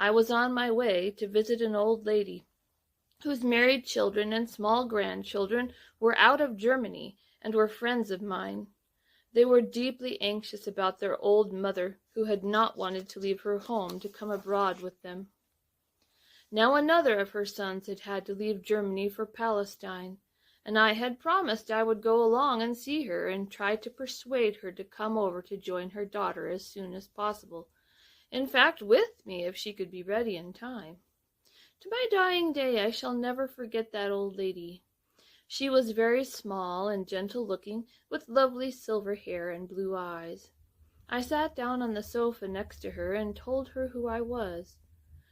I was on my way to visit an old lady whose married children and small grandchildren were out of Germany and were friends of mine. They were deeply anxious about their old mother, who had not wanted to leave her home to come abroad with them. Now another of her sons had had to leave Germany for Palestine, and I had promised I would go along and see her and try to persuade her to come over to join her daughter as soon as possible. In fact, with me, if she could be ready in time. To my dying day I shall never forget that old lady. She was very small and gentle-looking, with lovely silver hair and blue eyes. I sat down on the sofa next to her and told her who I was.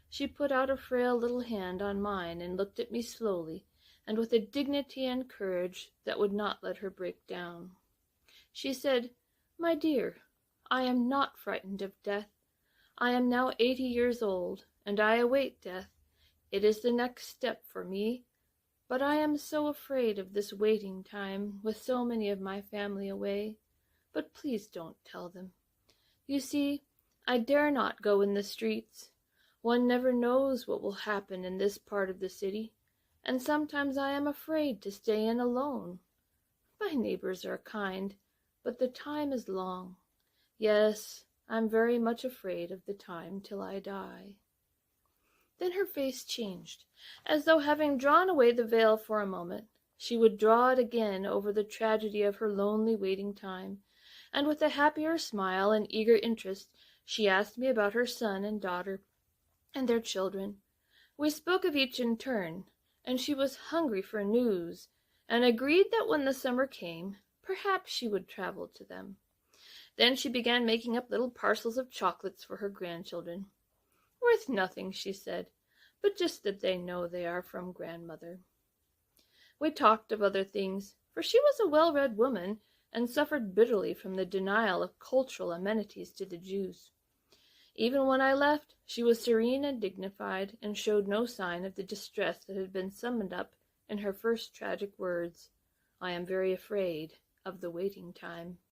She put out a frail little hand on mine and looked at me slowly, and with a dignity and courage that would not let her break down. She said, "My dear, I am not frightened of death. I am now 80 years old, and I await death. It is the next step for me, but I am so afraid of this waiting time, with so many of my family away. But please don't tell them. You see, I dare not go in the streets. One never knows what will happen in this part of the city, and sometimes I am afraid to stay in alone. My neighbors are kind, but the time is long. Yes, I'm very much afraid of the time till I die." Then her face changed, as though having drawn away the veil for a moment, she would draw it again over the tragedy of her lonely waiting time, and with a happier smile and eager interest she asked me about her son and daughter and their children. We spoke of each in turn, and she was hungry for news, and agreed that when the summer came, perhaps she would travel to them. Then she began making up little parcels of chocolates for her grandchildren. "Worth nothing," she said, "but just that they know they are from grandmother." We talked of other things, for she was a well-read woman, and suffered bitterly from the denial of cultural amenities to the Jews. Even when I left, she was serene and dignified, and showed no sign of the distress that had been summoned up in her first tragic words, "I am very afraid of the waiting time."